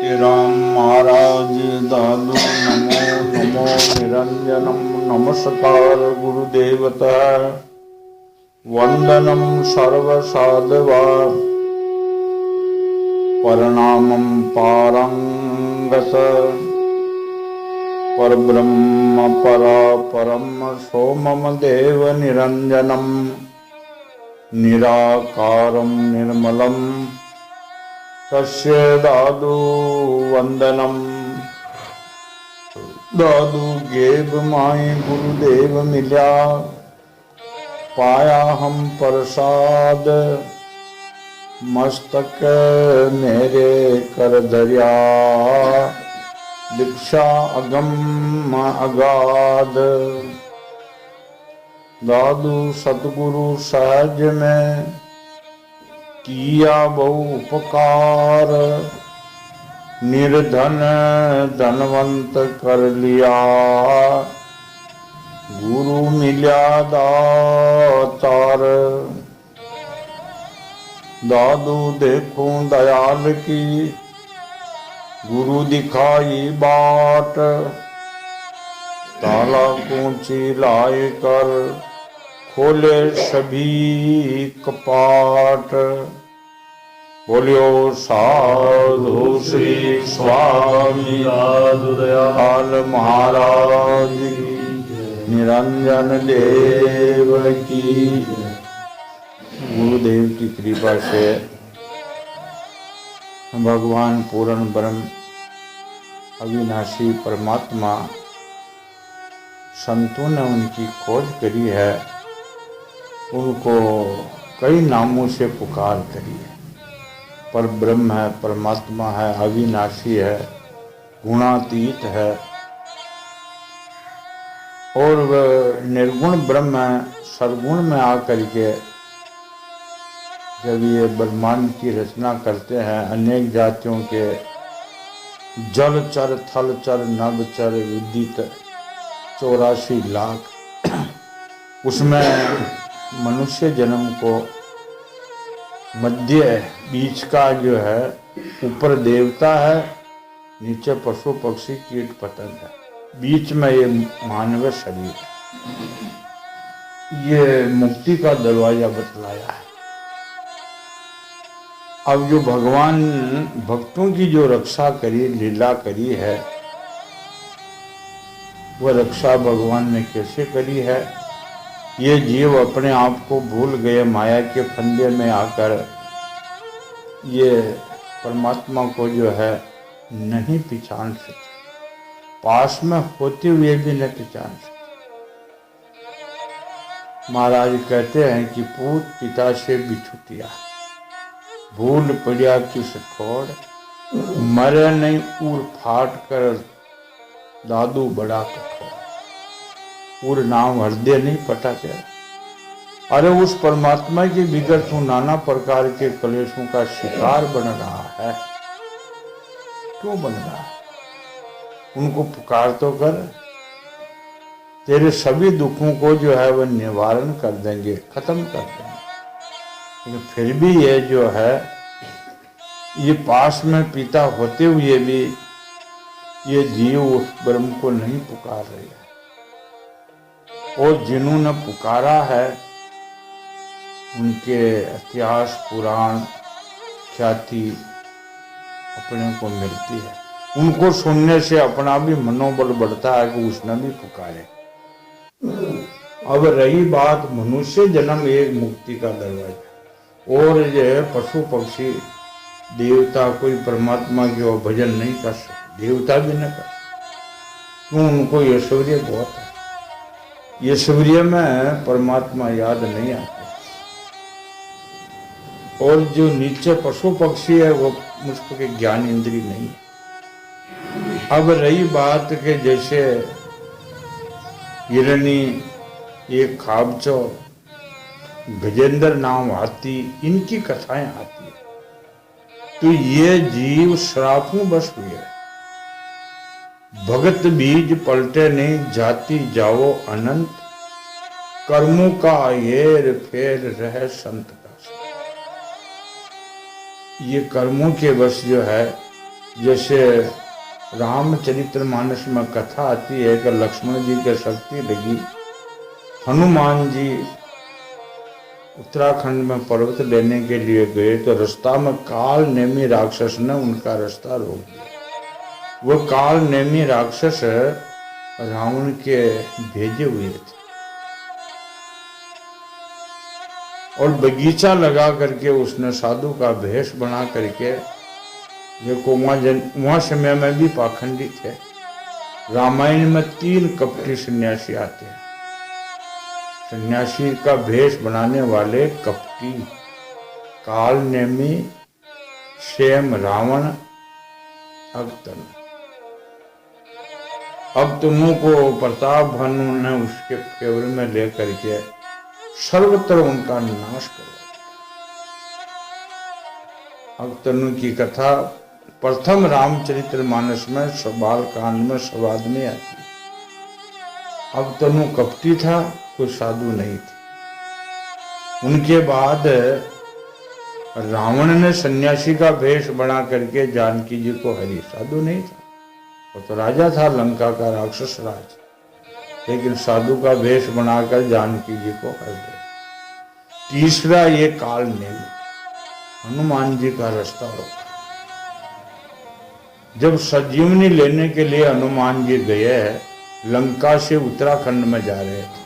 राम महाराज दादू नमो नमो निरंजनम नमस्कार गुरुदेवता वंदनम सर्व साधवा प्रणामं पारंगत परब्रह्म परापरम सोमम देव निरंजनम निराकारं निर्मलम् तस्य दादू वंदनम दादू गेब माई गुरुदेव मिल्या पाया हम प्रसाद मस्तक मेरे कर दरिया दीक्षा अगम अगाध दादू सतगुरु सहज में किया बहु उपकार निर्धन धनवंत कर लिया गुरु मिल्या दातार दादू देखूं दयाल की गुरु दिखाई बाट ताला कूंची लाए कर खोले सभी कपाट बोलियो साधु श्री स्वामी साधु दयाल महाराज निरंजन देव की। गुरुदेव की कृपा से भगवान पूर्ण ब्रह्म अविनाशी परमात्मा संतों ने उनकी खोज करी है, उनको कई नामों से पुकार करी है। पर ब्रह्म है, परमात्मा है, अविनाशी है, गुणातीत है और वह निर्गुण ब्रह्म है। सरगुण में आकर के जब ये ब्रह्मांड की रचना करते हैं, अनेक जातियों के जलचर थलचर नभचर विदित 84 लाख उसमें मनुष्य जन्म को मध्य बीच का जो है ऊपर देवता है, नीचे पशु पक्षी कीट पतंग है, बीच में ये मानव शरीर है। ये मुक्ति का दरवाजा बतलाया है। अब जो भगवान भक्तों की जो रक्षा करी लीला करी है, वह रक्षा भगवान ने कैसे करी है? ये जीव अपने आप को भूल गए, माया के फंदे में आकर ये परमात्मा को जो है नहीं पहचान सके, पास में होते हुए भी नहीं पहचान सके। महाराज कहते हैं कि पूत पिता से बिछुटिया भूल पड़िया किस ठोड़, मरे नहीं उर फाट कर दादू बड़ा कठोर। पूर्ण नाम हृदय नहीं पटा क्या? अरे उस परमात्मा के बिगड़ तू नाना प्रकार के कलेशों का शिकार बन रहा है, क्यों बन रहा है? उनको पुकार तो कर, तेरे सभी दुखों को जो है वह निवारण कर देंगे, खत्म कर देंगे। लेकिन फिर भी ये जो है ये पास में पिता होते हुए भी ये जीव उस ब्रह्म को नहीं पुकार रहे हैं। और जिन्होंने पुकारा है उनके इतिहास पुराण ख्याति अपने को मिलती है। उनको सुनने से अपना भी मनोबल बढ़ता है कि उसने भी पुकारे। अब रही बात मनुष्य जन्म एक मुक्ति का दरवाजा, और जो है पशु पक्षी देवता कोई परमात्मा के भजन नहीं कर सकते, देवता भी न कर सकते। क्यों? उनको ऐश्वर्य बहुत है, ऐश्वर्य में परमात्मा याद नहीं आते। और जो नीचे पशु पक्षी है वो मुझको ज्ञान इंद्री नहीं है। अब रही बात के जैसे हिरणी, एक खाबचो, गजेंद्र नाम हाथी, इनकी कथाएं आती है, तो ये जीव श्रापों बस हुए। भगत बीज पलटे नहीं, जाति जाओ अनंत, कर्मों का हेर फेर रहे संत का। ये कर्मों के बस जो है जैसे रामचरितमानस में कथा आती है कि लक्ष्मण जी के शक्ति लगी, हनुमान जी उत्तराखंड में पर्वत लेने के लिए गए तो रास्ता में काल नेमी राक्षस ने उनका रास्ता रोक दिया। वो काल नेमी राक्षस रावण के भेजे हुए थे और बगीचा लगा करके उसने साधु का भेष बना करके, देखो वहां समय में भी पाखंडी थे। रामायण में 3 कपटी सन्यासी आते हैं। सन्यासी का भेष बनाने वाले कपटी काल नेमी, शेम रावण, अगतनु। अगतनु को प्रताप भानु ने उसके फेवर में लेकर के सर्वत्र उनका नाश करवा दिया। अगतनु की कथा प्रथम रामचरितमानस में बाल कांड में संवाद में आती है। अगतनु कपटी था, कोई साधु नहीं थी। उनके बाद रावण ने सन्यासी का भेष बना करके जानकी जी को हरी, साधु नहीं था, वो तो राजा था, लंका का राक्षस राज, लेकिन साधु का भेष बनाकर जानकी जी को हर दे। तीसरा ये काल नेमी, हनुमान जी का रास्ता रोका। जब संजीवनी लेने के लिए हनुमान जी गए, लंका से उत्तराखंड में जा रहे थे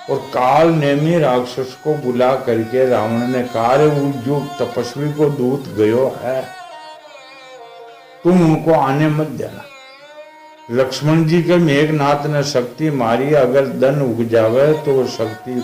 और काल नेमी राक्षस को बुला करके रावण ने कहा, वो जो तपस्वी को दूत गयो है, तुम उनको आने मत देना। लक्ष्मण जी के मेघनाथ ने शक्ति मारी, अगर धन उग जावे तो वो शक्ति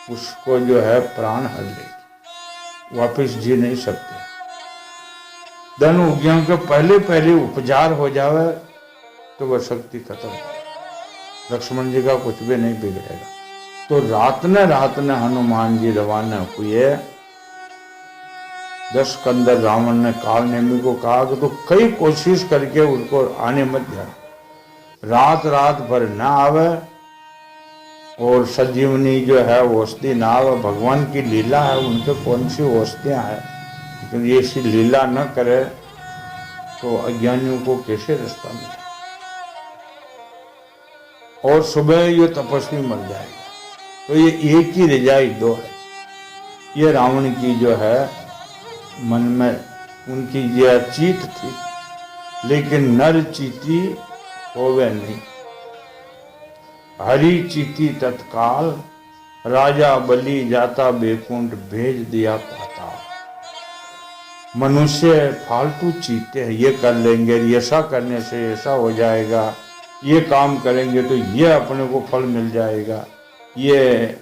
उसको जो है प्राण हर लेगी, वापिस जी नहीं सकते। धन उग्यों के पहले उपचार हो जावे तो वह शक्ति खत्म हो। लक्ष्मण जी का कुछ भी नहीं बिगड़ेगा। तो रात ने हनुमान जी रवाना हुए। 10 कंदर रावण ने काल नेमी को कहा कि तो कई कोशिश करके उनको आने मत देना, रात भर ना आवे और संजीवनी जो है औषधि ना आवे। भगवान की लीला है, उनके कौन सी औषधियाँ हैं, लेकिन ये ऐसी लीला न करे तो अज्ञानियों को कैसे रास्ता मिले। और सुबह ये तपस्वी मर जाएगा। तो ये एक ही रजाई 2 है। ये रावण की जो है मन में उनकी यह चीत थी, लेकिन नर चीती होवे नहीं। हरी चीती तत्काल, राजा बलि जाता बेकुंठ, भेज दिया पाताल। मनुष्य फालतू चीते हैं, ये कर लेंगे, ऐसा करने से ऐसा हो जाएगा, ये काम करेंगे तो ये अपने को फल मिल जाएगा। ये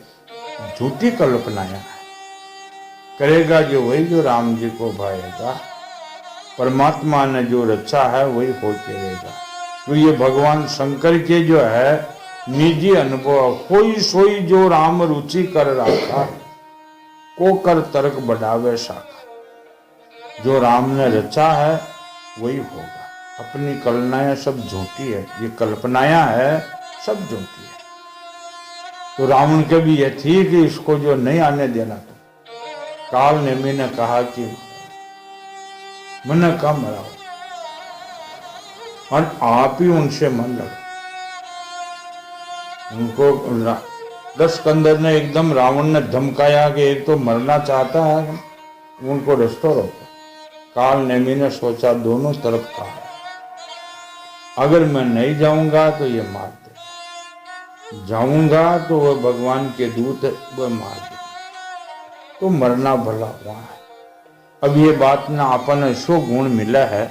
झूठी कल्पनाएं है। करेगा जो वही जो राम जी को भाएगा। परमात्मा ने जो रचा है वही होके रहेगा। तो ये भगवान शंकर के जो है निजी अनुभव, कोई सोई जो राम रुचि कर रखा, को कर तर्क बढ़ावे शाखा। जो राम ने रचा है वही होगा। अपनी कल्पनाएं सब झूठी है, ये कल्पनाएं है सब झूठी है। तो रावण के भी यह थी कि इसको जो नहीं आने देना। तो काल नेमी ने कहा कि मन कम मराओ और आप ही उनसे मन लगा। उनको 10 कंदर ने एकदम रावण ने धमकाया कि एक तो मरना चाहता है, उनको रास्ता रोको। काल नेमी ने सोचा दोनों तरफ कहा, अगर मैं नहीं जाऊंगा तो ये मार दे, जाऊंगा तो वह भगवान के दूत वह मार दे, तो मरना भला हुआ है। अब ये बात ना अपन ऐसो गुण मिला है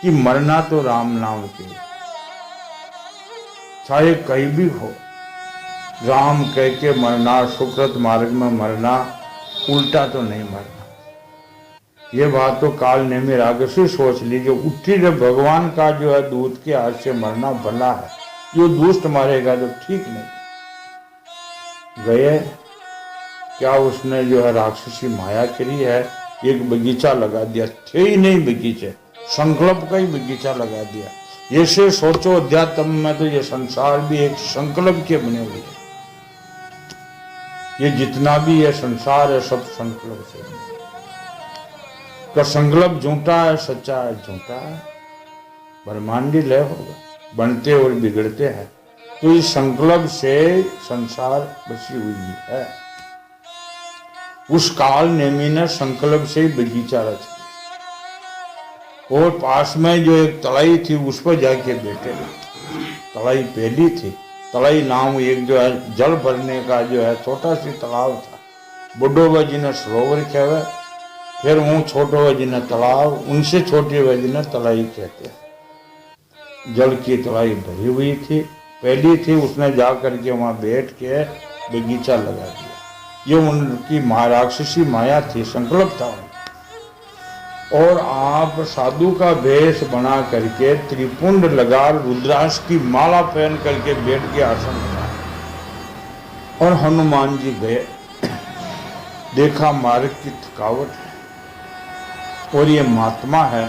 कि मरना तो राम नाम के, चाहे कहीं भी हो, राम कह के मरना, सुकृत मार्ग में मरना, उल्टा तो नहीं मरना। ये बात तो काल नेमी राक्षसी सोच लीजिए। उठी जब भगवान का जो है दूत के हाथ से मरना भला है, जो दुष्ट मारेगा तो ठीक नहीं। गए क्या उसने जो है राक्षसी माया करी है, एक बगीचा लगा दिया, थे ही नहीं बगीचे, संकल्प का ही बगीचा लगा दिया। ऐसे सोचो अध्यात्म में तो ये संसार भी एक संकल्प के बने हुए है। ये जितना भी ये संसार है सब संकल्प से। तो संकल्प झूठा है, सच्चा है झूठा है, ब्रह्मांडी लय होगा, बनते और बिगड़ते हैं। तो इस संकल्प से संसार बची हुई है। उस काल नेमी ने संकल्प से बगीचा रच दिया और पास में जो एक तलाई थी उस पर जाके बैठे। तलाई पहली थी, तलाई नाम एक जो है जल भरने का जो है छोटा सी तालाब था। बुढ़ो वजी ने सरोवर कहवे, फिर वो छोटो वजी ने तालाब, उनसे छोटी वजी ने तलाई कहते हैं। जल की तलाई भरी हुई थी, पहली थी, उसने जा करके वहां बैठ के बगीचा लगा दिया। ये उनकी राक्षसी माया थी, संकल्प था। और आप साधु का वेश बना करके त्रिपुंड लगा रुद्राक्ष की माला पहन करके बैठ के आसन बनाया। और हनुमान जी गए, देखा मार्ग की थकावट है और ये महात्मा है,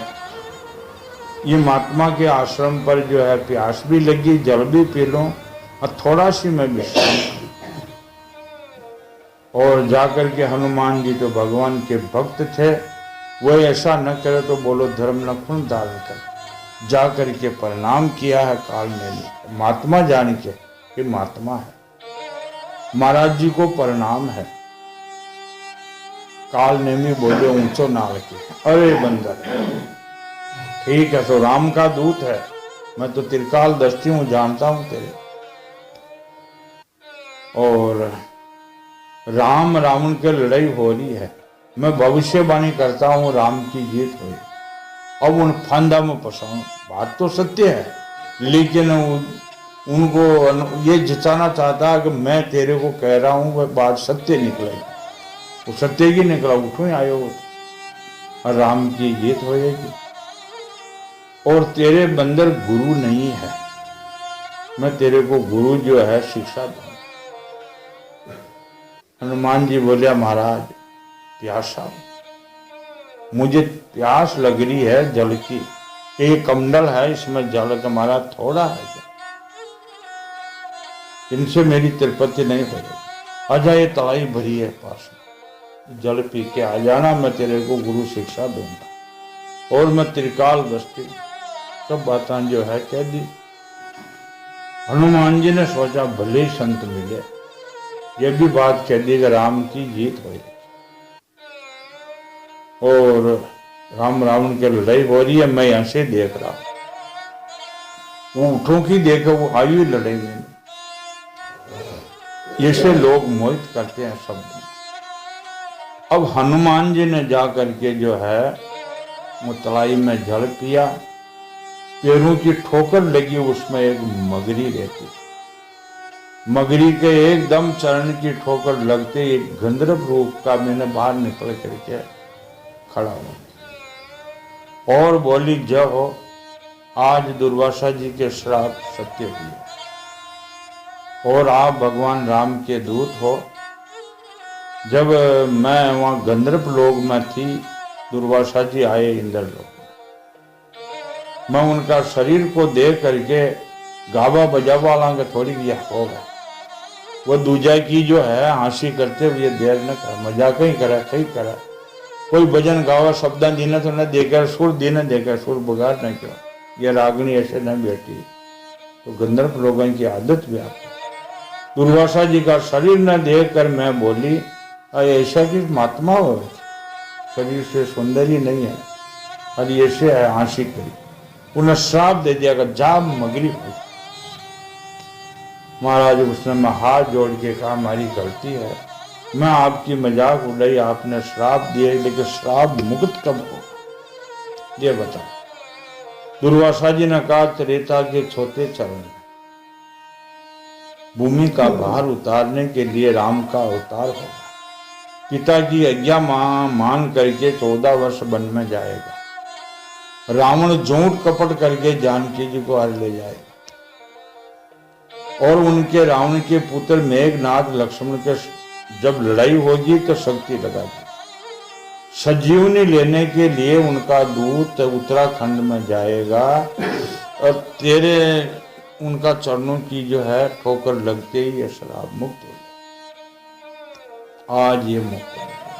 ये महात्मा के आश्रम पर जो है प्यास भी लगी, जल भी पी लो और थोड़ा सी मैं विश्राम। और जाकर के हनुमान जी तो भगवान के भक्त थे, वो ऐसा न करे तो बोलो धर्म न खून धारण कर। जाकर के प्रणाम किया है काल ने, महात्मा जान के कि महात्मा है, महाराज जी को प्रणाम है। काल नेमी बोले ऊंचो नाल के, अरे बंदर ठीक है, तो राम का दूत है, मैं तो त्रिकाल दृष्टि हूं, जानता हूं तेरे। और राम रावण के लड़ाई हो रही है, मैं भविष्यवाणी करता हूं राम की जीत हुई। अब उन फंदा में फंसाऊं, बात तो सत्य है, लेकिन उनको ये जिताना चाहता है कि मैं तेरे को कह रहा हूं वह बात सत्य निकलेगी। वो सत्य की निकला, उठो ही आयो और राम की जीत हो जाएगी। और तेरे बंदर गुरु नहीं है, मैं तेरे को गुरु जो है शिक्षा दूं। हनुमान जी बोलिया महाराज प्यासा, मुझे प्यास लग रही है जल की, एक कमंडल है इसमें जल तुम्हारा थोड़ा है क्या? इनसे मेरी तिरुपति नहीं होगी, आजा ये तलाई भरी है पास में, जल पी के आ जाना, मैं तेरे को गुरु शिक्षा दूंगा। और मैं त्रिकाल दृष्टि सब बातें जो है कह दी। हनुमान जी ने सोचा भले ही संत मिले, ये भी बात कह दी कि राम की जीत हो रही और राम रावण की लड़ाई हो रही है, मैं यहां से देख रहा हूं। वो ऊँटों की देखे, वो आयु लड़ाई में, ऐसे लोग मोहित करते हैं शब्द। अब हनुमान जी ने जा करके जो है वो तलाई में जल पिया, पैरों की ठोकर लगी, उसमें एक मगरी रहती, मगरी के एकदम चरण की ठोकर लगते एक गंधर्व रूप का मैंने बाहर निकल करके खड़ा हुआ और बोली जय हो, आज दुर्वासा जी के श्राप सत्य हुए और आप भगवान राम के दूत हो। जब मैं वहां गंधर्व लोक में थी, दुर्वासा जी आए इंद्र लोक, मैं उनका शरीर को देख करके गावा बजावा लांगे थोड़ी भी होगा, वो दूजा की जो है हंसी करते हुए देर न कर, मजाक ही करा कहीं करा, कोई भजन गावा शब्द दीने तो न देकर सुर दीने देकर सुर बगाड़ न क्यों, ये रागनी ऐसे न बैठी। तो गंधर्व लोगों की आदत भी आती। दुर्वासा जी का शरीर न देख कर मैं बोली ऐसा कि महात्मा हो, शरीर से सुंदर ही नहीं है, और ऐसे है हंसी करी, उन्हें श्राप दे दिया कि जा मगरी हो। महाराज उसने मैं हाथ जोड़ के कहा हमारी गलती है, मैं आपकी मजाक उड़ाई, आपने श्राप दिए, लेकिन श्राप मुक्त कब होगा ये बता। दुर्वासा जी ने कहा त्रेता के छोटे चरण भूमि का भार उतारने के लिए राम का अवतार होगा, पिता की आज्ञा मान करके 14 वर्ष वन में जाएगा, रावण झूठ कपट करके जानकी जी को हर ले जाएगा और उनके रावण के पुत्र मेघनाथ लक्ष्मण के जब लड़ाई होगी तो शक्ति लगा दी, सजीवनी लेने के लिए उनका दूत उत्तराखंड में जाएगा और तेरे उनका चरणों की जो है ठोकर लगते ही ये शराब मुक्त हो गया। आज ये मुक्त,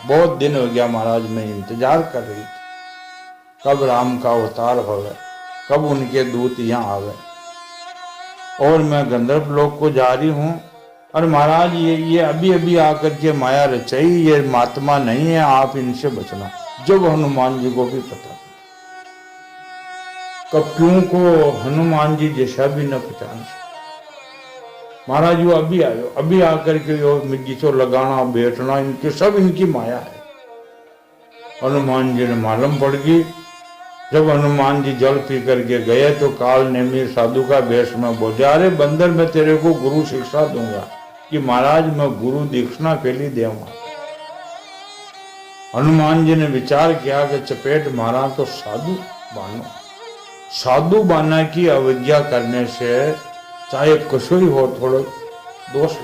बहुत दिन हो गया महाराज, मैं इंतजार कर रही थी, कब राम का अवतार होवे, कब उनके दूत यहाँ आवे। और मैं गंधर्व लोक को जा रही हूँ और महाराज ये अभी अभी आकर के माया रचाई, ये महात्मा नहीं है, आप इनसे बचना। जब हनुमान जी को भी पता, कपियों को हनुमान जी जैसा भी न पहचान। महाराज वो अभी आयो, अभी आकर के यो मिर्गी लगाना बैठना इनके सब इनकी माया है। हनुमान जी ने मालूम पड़ गई। जब हनुमान जी जल पी करके गए तो काल नेमी साधु का वेश में बोला, अरे बंदर मैं तेरे को गुरु शिक्षा दूंगा कि महाराज मैं गुरु दीक्षिणा के लिए दूंगा। हनुमान जी ने विचार किया कि चपेट मारा तो साधु बानो, साधु बाना की अवज्ञा करने से चाहे कुछ ही हो थोड़ा दोष